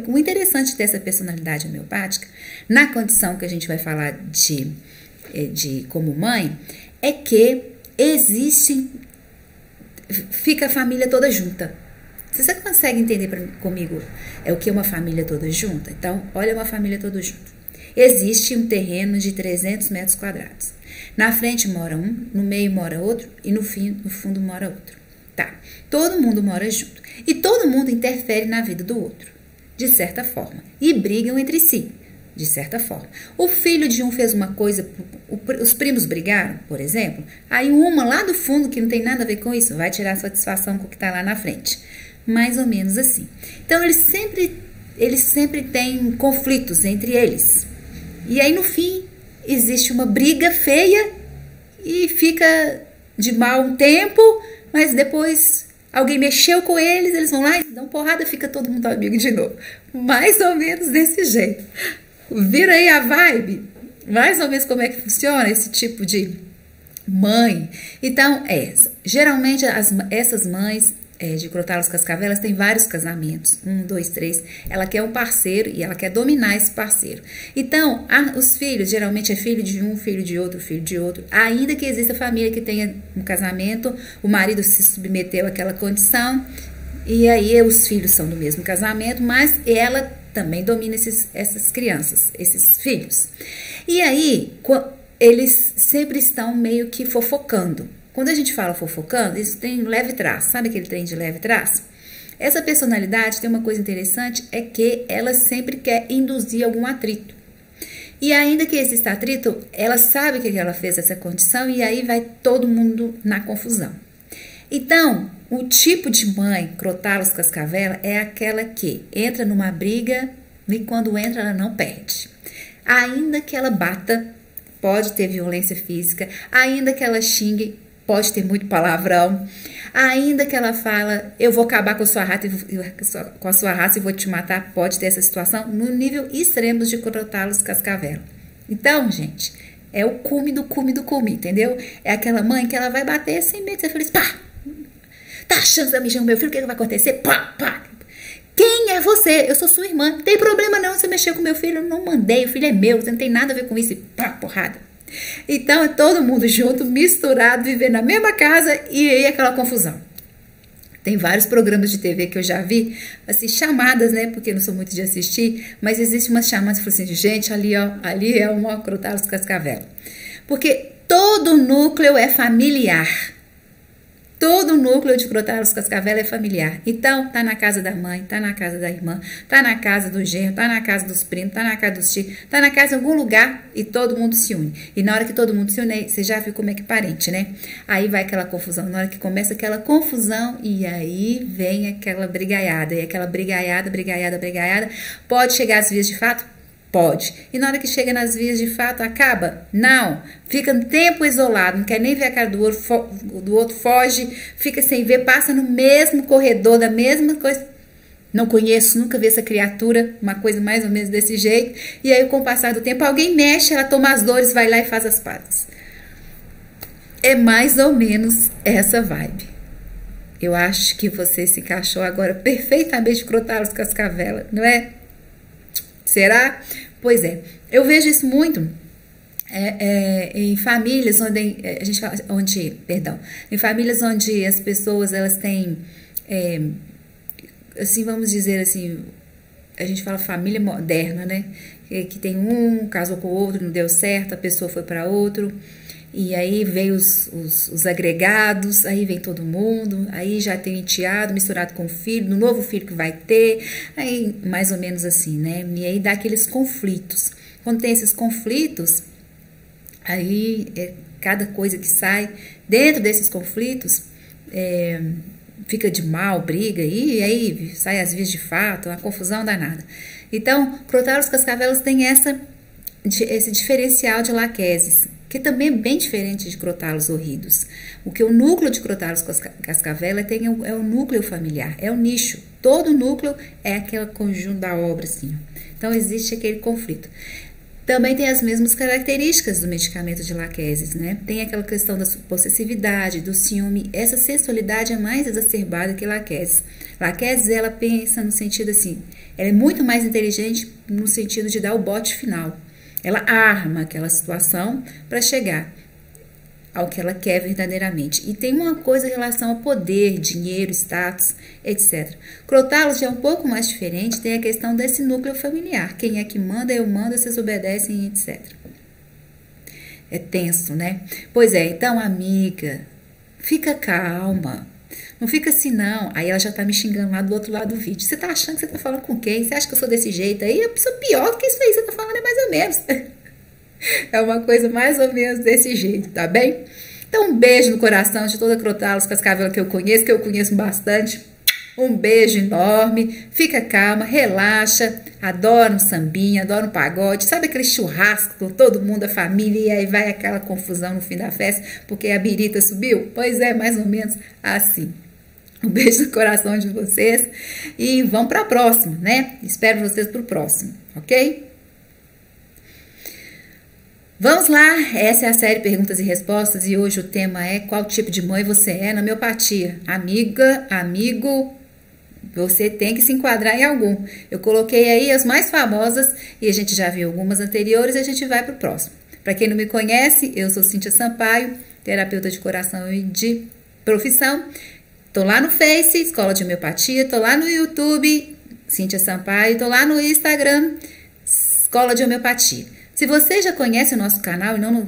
O interessante dessa personalidade homeopática, na condição que a gente vai falar de como mãe, é que fica a família toda junta. Você consegue entender comigo o que é uma família toda junta? Então, olha uma família toda junta. Existe um terreno de 300 metros quadrados. Na frente mora um, no meio mora outro e no fundo mora outro. Tá, todo mundo mora junto. E todo mundo interfere na vida do outro, de certa forma. E brigam entre si, de certa forma. O filho de um fez uma coisa, os primos brigaram, por exemplo. Aí uma lá do fundo, que não tem nada a ver com isso, vai tirar satisfação com o que está lá na frente. Mais ou menos assim. Então, eles sempre têm conflitos entre eles. E aí, no fim, existe uma briga feia e fica de mal um tempo, mas depois alguém mexeu com eles, eles vão lá e dão porrada, fica todo mundo amigo de novo. Mais ou menos desse jeito. Vira aí a vibe? Mais ou menos como é que funciona esse tipo de mãe? Então, geralmente essas mães de Crotalus cascavelas têm vários casamentos, 1, 2, 3, ela quer um parceiro e ela quer dominar esse parceiro. Então, os filhos, geralmente é filho de um, filho de outro, ainda que exista família que tenha um casamento, o marido se submeteu àquela condição, e aí os filhos são do mesmo casamento, mas ela também domina essas crianças, esses filhos. E aí, eles sempre estão meio que fofocando. Quando a gente fala fofocando, isso tem leve traço. Sabe aquele trem de leve traço? Essa personalidade tem uma coisa interessante, é que ela sempre quer induzir algum atrito. E ainda que exista atrito, ela sabe que ela fez essa condição e aí vai todo mundo na confusão. Então, o tipo de mãe, Crotalus cascavela, é aquela que entra numa briga e quando entra ela não perde. Ainda que ela bata, pode ter violência física, ainda que ela xingue, pode ter muito palavrão, ainda que ela fala, eu vou acabar com a sua raça e vou te matar, pode ter essa situação no nível extremo de Crotalus cascavela. Então, gente, é o cume do cume do cume, entendeu? É aquela mãe que ela vai bater sem medo de ser feliz, pá! Tá achando que mexer com meu filho, o que vai acontecer? Pá, pá! Quem é você? Eu sou sua irmã. Não tem problema não, você mexeu com meu filho, eu não mandei, o filho é meu, você não tem nada a ver com isso, e pá, porrada. Então é todo mundo junto, misturado, vivendo na mesma casa e aí aquela confusão. Tem vários programas de TV que eu já vi, assim, chamadas, né, porque eu não sou muito de assistir, mas existe umas chamadas que falam assim, gente, ali é uma Crotalus cascavela. Porque todo núcleo é familiar. Todo o núcleo de Crotalus cascavela é familiar. Então, tá na casa da mãe, tá na casa da irmã, tá na casa do genro, tá na casa dos primos, tá na casa dos tios, tá na casa de algum lugar e todo mundo se une. E na hora que todo mundo se une, você já viu como é que é parente, né? Aí vai aquela confusão. Na hora que começa aquela confusão, e aí vem aquela brigaiada. E aquela brigaiada, pode chegar às vias de fato? Pode. E na hora que chega nas vias de fato, acaba? Não. Fica um tempo isolado, não quer nem ver a cara do outro, foge, fica sem ver, passa no mesmo corredor, da mesma coisa. Não conheço, nunca vi essa criatura, uma coisa mais ou menos desse jeito. E aí, com o passar do tempo, alguém mexe, ela toma as dores, vai lá e faz as pazes. É mais ou menos essa vibe. Eu acho que você se encaixou agora perfeitamente Crotalus cascavela, não é? Será? Pois é, eu vejo isso muito em famílias em famílias onde as pessoas elas têm, assim, vamos dizer assim, a gente fala família moderna, né? Que tem casou com o outro, não deu certo, a pessoa foi para outro. E aí veio os agregados, aí vem todo mundo, aí já tem enteado misturado com o filho, no novo filho que vai ter, aí mais ou menos assim, né? E aí dá aqueles conflitos. Quando tem esses conflitos, aí cada coisa que sai dentro desses conflitos fica de mal, briga, e aí sai as vias de fato, uma confusão danada. Então, Crotalus cascavelas tem esse diferencial de laqueses, que também é bem diferente de Crotalus horridos. O que o núcleo de Crotalus cascavela tem é o núcleo familiar, é o nicho. Todo núcleo é aquele conjunto da obra, assim. Então, existe aquele conflito. Também tem as mesmas características do medicamento de Laquesis, né? Tem aquela questão da possessividade, do ciúme. Essa sensualidade é mais exacerbada que Laquesis. Laquesis, ela pensa no sentido assim, ela é muito mais inteligente no sentido de dar o bote final. Ela arma aquela situação para chegar ao que ela quer verdadeiramente. E tem uma coisa em relação a poder, dinheiro, status, etc. Crotalos já é um pouco mais diferente, tem a questão desse núcleo familiar. Quem é que manda, eu mando, vocês obedecem, etc. É tenso, né? Pois é, então, amiga, fica calma. Não fica assim, não. Aí ela já tá me xingando lá do outro lado do vídeo. Você tá achando que você tá falando com quem? Você acha que eu sou desse jeito aí? Eu sou pior do que isso aí, você tá falando é mais ou menos. É uma coisa mais ou menos desse jeito, tá bem? Então, um beijo no coração de toda Crotalos Cascavel que eu conheço bastante. Um beijo enorme. Fica calma, relaxa. Adoro um sambinha, adoro um pagode. Sabe aquele churrasco com todo mundo, a família, e aí vai aquela confusão no fim da festa porque a birita subiu? Pois é, mais ou menos assim. Um beijo no coração de vocês e vamos para a próxima, né? Espero vocês para o próximo, ok? Vamos lá, essa é a série Perguntas e Respostas e hoje o tema é qual tipo de mãe você é na homeopatia. Amiga, amigo, você tem que se enquadrar em algum. Eu coloquei aí as mais famosas e a gente já viu algumas anteriores e a gente vai para o próximo. Para quem não me conhece, eu sou Cíntia Sampaio, terapeuta de coração e de profissão. Tô lá no Face, Escola de Homeopatia, tô lá no YouTube, Cíntia Sampaio, tô lá no Instagram, Escola de Homeopatia. Se você já conhece o nosso canal e não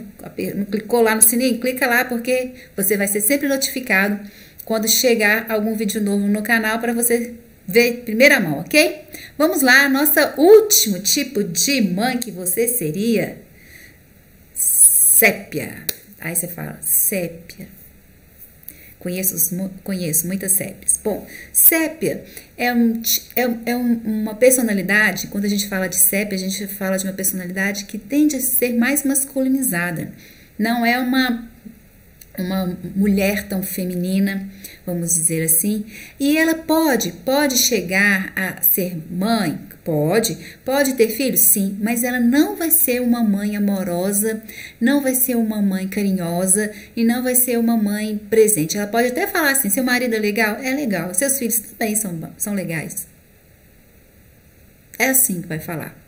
clicou lá no sininho, clica lá porque você vai ser sempre notificado quando chegar algum vídeo novo no canal para você ver em primeira mão, ok? Vamos lá, nosso último tipo de mãe que você seria, sépia. Aí você fala, sépia. Conheço muitas sépias. Bom, sépia é uma personalidade, quando a gente fala de sépia, a gente fala de uma personalidade que tende a ser mais masculinizada. Não é uma mulher tão feminina, vamos dizer assim. E ela pode chegar a ser mãe, pode ter filhos, sim, mas ela não vai ser uma mãe amorosa, não vai ser uma mãe carinhosa e não vai ser uma mãe presente. Ela pode até falar assim, seu marido é legal? É legal. Seus filhos também são legais. É assim que vai falar.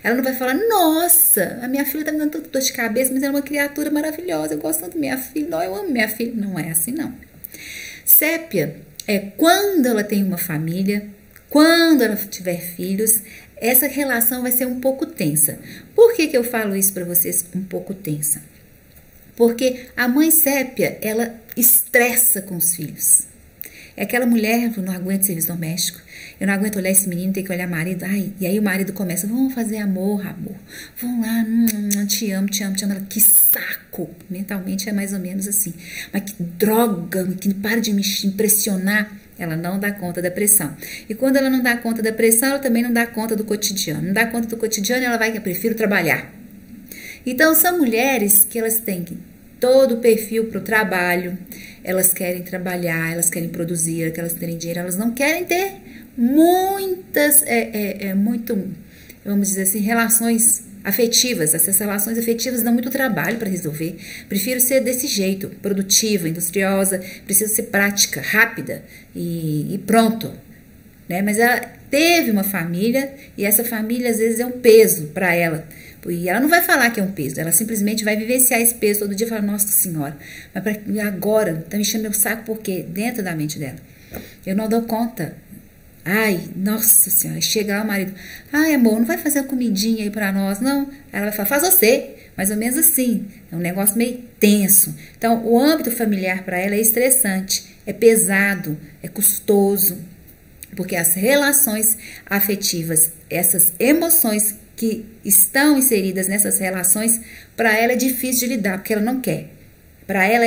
Ela não vai falar, nossa, a minha filha tá me dando tanta dor de cabeça, mas ela é uma criatura maravilhosa, eu gosto tanto da minha filha, não, eu amo minha filha. Não é assim, não. Sépia é quando ela tem uma família, quando ela tiver filhos, essa relação vai ser um pouco tensa. Por que eu falo isso para vocês, um pouco tensa? Porque a mãe sépia, ela estressa com os filhos. É aquela mulher, eu não aguento serviço doméstico, eu não aguento olhar esse menino, ter que olhar o marido, e aí o marido começa, vamos fazer amor, vamos lá, te amo, ela, que saco, mentalmente é mais ou menos assim, mas que droga, que para de me impressionar, ela não dá conta da pressão, e quando ela não dá conta da pressão, ela também não dá conta do cotidiano, não dá conta do cotidiano, ela vai, eu prefiro trabalhar. Então são mulheres que elas têm todo o perfil para o trabalho, elas querem trabalhar, elas querem produzir, elas terem dinheiro, elas não querem ter muitas, vamos dizer assim, relações afetivas. Essas relações afetivas dão muito trabalho para resolver. Prefiro ser desse jeito, produtiva, industriosa, preciso ser prática, rápida e pronto. Né? Mas ela teve uma família e essa família às vezes é um peso para ela. E ela não vai falar que é um peso, ela simplesmente vai vivenciar esse peso todo dia e falar, nossa senhora, mas agora tá me enchendo meu saco por quê? Dentro da mente dela. Eu não dou conta. Ai, nossa senhora, chega lá o marido, ai amor, não vai fazer uma comidinha aí pra nós, não? Ela vai falar, faz você, mais ou menos assim. É um negócio meio tenso. Então, o âmbito familiar para ela é estressante, é pesado, é custoso, porque as relações afetivas, essas emoções que estão inseridas nessas relações, para ela é difícil de lidar, porque ela não quer. Para ela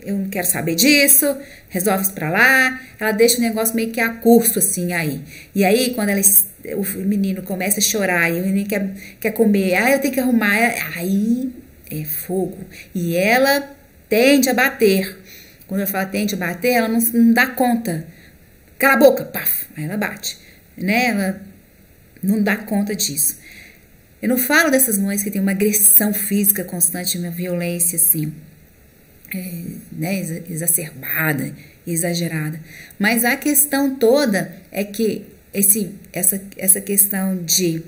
eu não quero saber disso, resolve isso pra lá, ela deixa o negócio meio que a curso, assim, aí. E aí, quando o menino começa a chorar, e o menino quer comer, eu tenho que arrumar, aí é fogo. E ela tende a bater. Quando eu falo tende a bater, ela não dá conta. Cala a boca, paf, aí ela bate, né? Ela não dá conta disso. Eu não falo dessas mães que têm uma agressão física constante, uma violência assim, né, exacerbada, exagerada. Mas a questão toda é que essa questão de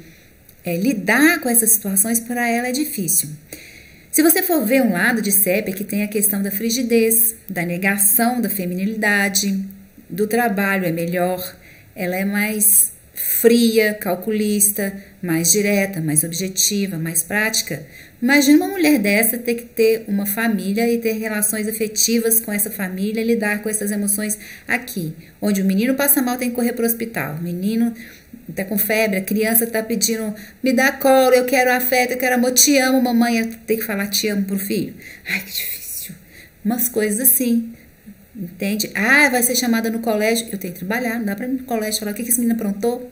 lidar com essas situações para ela é difícil. Se você for ver um lado de CEP, que tem a questão da frigidez, da negação da feminilidade, do trabalho é melhor, ela é mais fria, calculista, mais direta, mais objetiva, mais prática. Imagina uma mulher dessa ter que ter uma família e ter relações afetivas com essa família, lidar com essas emoções aqui, onde o menino passa mal tem que correr para o hospital, o menino tá com febre, a criança tá pedindo, me dá colo, eu quero afeto, eu quero amor, te amo, mamãe, tem que falar te amo pro filho. Ai, que difícil. Umas coisas assim, entende? Ah, vai ser chamada no colégio, eu tenho que trabalhar, não dá pra ir no colégio falar, o que esse menino aprontou?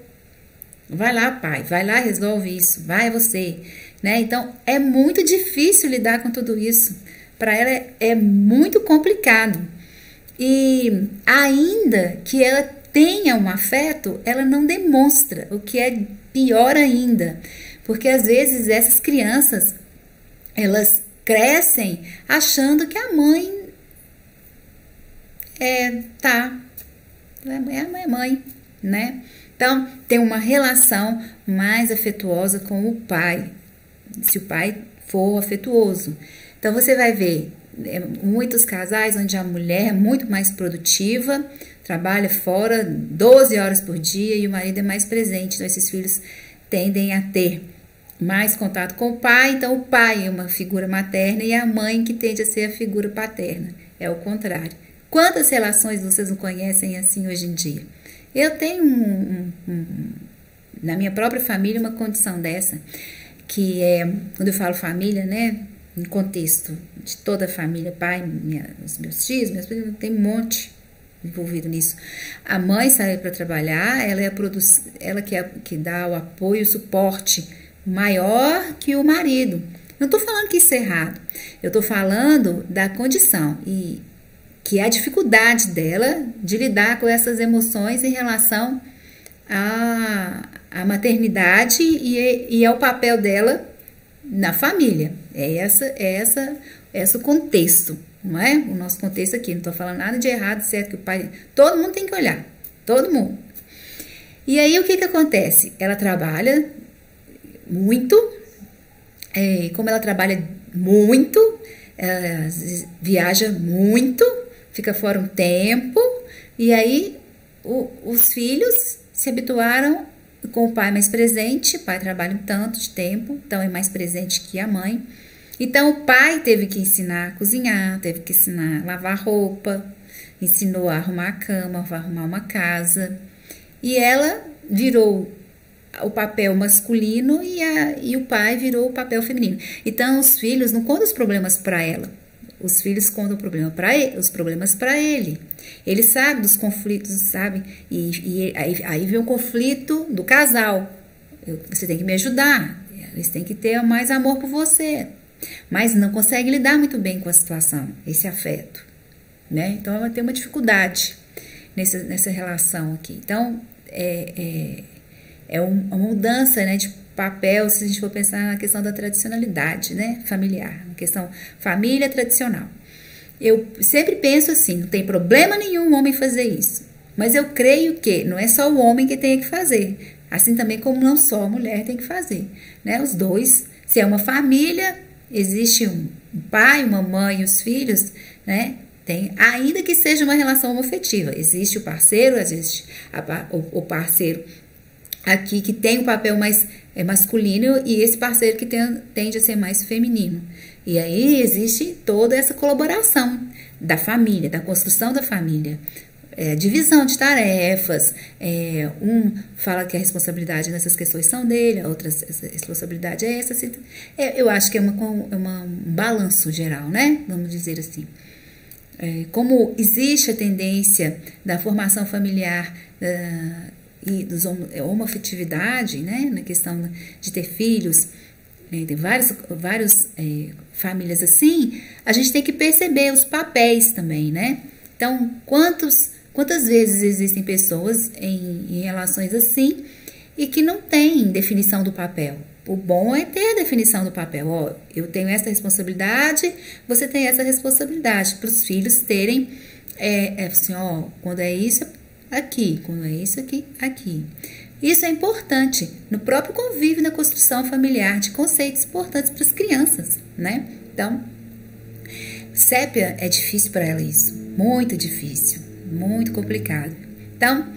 Vai lá, pai, vai lá, resolve isso, vai você, né? Então, é muito difícil lidar com tudo isso. Para ela é muito complicado. E ainda que ela tenha um afeto, ela não demonstra, o que é pior ainda. Porque às vezes essas crianças, elas crescem achando que a mãe é a mãe, né? Então, tem uma relação mais afetuosa com o pai, se o pai for afetuoso. Então, você vai ver muitos casais onde a mulher é muito mais produtiva, trabalha fora 12 horas por dia e o marido é mais presente. Então, esses filhos tendem a ter mais contato com o pai. Então, o pai é uma figura materna e a mãe que tende a ser a figura paterna. É o contrário. Quantas relações vocês não conhecem assim hoje em dia? Eu tenho na minha própria família uma condição dessa, que é, quando eu falo família, né, em contexto de toda a família, pai, os meus tios, tem um monte envolvido nisso. A mãe sai para trabalhar, ela que dá o apoio, o suporte maior que o marido. Não estou falando que isso é errado, eu estou falando da condição e que é a dificuldade dela de lidar com essas emoções em relação à maternidade e ao papel dela na família. Esse o contexto, não é? O nosso contexto aqui. Não estou falando nada de errado, certo? Que o pai. Todo mundo tem que olhar. Todo mundo. E aí o que acontece? Ela trabalha muito. Como ela trabalha muito, ela viaja muito, fica fora um tempo, e aí os filhos se habituaram com o pai mais presente. O pai trabalha um tanto de tempo, então é mais presente que a mãe. Então o pai teve que ensinar a cozinhar, teve que ensinar a lavar roupa, ensinou a arrumar a cama, a arrumar uma casa, e ela virou o papel masculino e o pai virou o papel feminino. Então os filhos não contam os problemas para ela. Os filhos contam os problemas para ele. Ele sabe dos conflitos, sabe? E aí vem o conflito do casal. Você tem que me ajudar. Eles têm que ter mais amor por você. Mas não consegue lidar muito bem com a situação, esse afeto, né? Então ela tem uma dificuldade nessa relação aqui. Então é uma mudança, né, de papel, se a gente for pensar na questão da tradicionalidade, né, familiar, na questão família tradicional. Eu sempre penso assim, não tem problema nenhum o homem fazer isso, mas eu creio que não é só o homem que tem que fazer, assim também como não só a mulher tem que fazer, né, os dois, se é uma família, existe um pai, uma mãe e os filhos, né, ainda que seja uma relação homoafetiva, existe o parceiro, existe o parceiro aqui que tem um papel mais masculino e esse parceiro que tende a ser mais feminino. E aí existe toda essa colaboração da família, da construção da família. Divisão de tarefas, um fala que a responsabilidade nessas questões são dele, a outra responsabilidade é essa. Eu acho que é um balanço geral, né? Vamos dizer assim. Como existe a tendência da formação familiar e da homoafetividade, né, na questão de ter filhos, tem várias famílias assim, a gente tem que perceber os papéis também, né? Então, quantas vezes existem pessoas em relações assim e que não têm definição do papel? O bom é ter a definição do papel. Ó, eu tenho essa responsabilidade, você tem essa responsabilidade, para os filhos terem, assim, ó, quando é isso, aqui, quando é isso, aqui, aqui. Isso é importante no próprio convívio, na construção familiar, de conceitos importantes para as crianças, né? Então, sépia é difícil para ela isso, muito difícil, muito complicado. Então,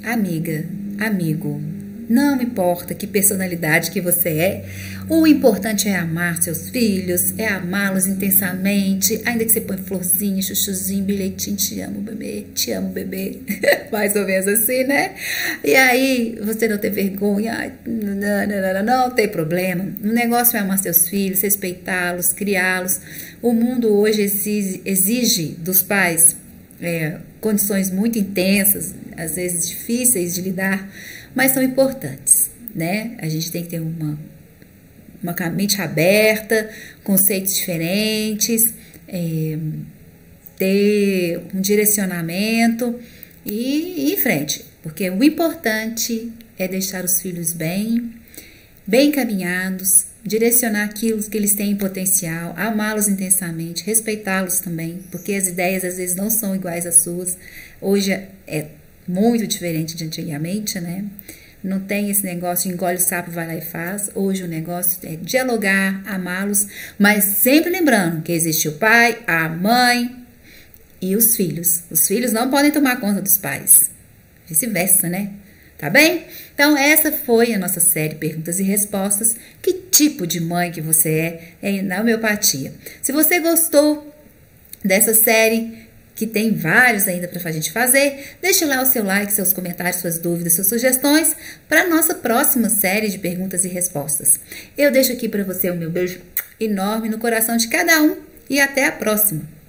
amiga, amigo, não importa que personalidade que você é, o importante é amar seus filhos, é amá-los intensamente, ainda que você põe florzinha, chuchuzinho, bilhetinho, te amo bebê, mais ou menos assim, né? E aí, você não ter vergonha, não tem problema. O negócio é amar seus filhos, respeitá-los, criá-los. O mundo hoje exige dos pais condições muito intensas, às vezes difíceis de lidar, mas são importantes, né? A gente tem que ter uma mente aberta, conceitos diferentes, ter um direcionamento e ir em frente, porque o importante é deixar os filhos bem encaminhados, direcionar aquilo que eles têm em potencial, amá-los intensamente, respeitá-los também, porque as ideias às vezes não são iguais às suas. Hoje é muito diferente de antigamente, né? Não tem esse negócio de engole o sapo, vai lá e faz. Hoje o negócio é dialogar, amá-los, mas sempre lembrando que existe o pai, a mãe e os filhos. Os filhos não podem tomar conta dos pais. Vice-versa, né? Tá bem? Então, essa foi a nossa série Perguntas e Respostas. Que tipo de mãe que você é na homeopatia? Se você gostou dessa série, que tem vários ainda para a gente fazer, deixe lá o seu like, seus comentários, suas dúvidas, suas sugestões para a nossa próxima série de Perguntas e Respostas. Eu deixo aqui para você o meu beijo enorme no coração de cada um e até a próxima!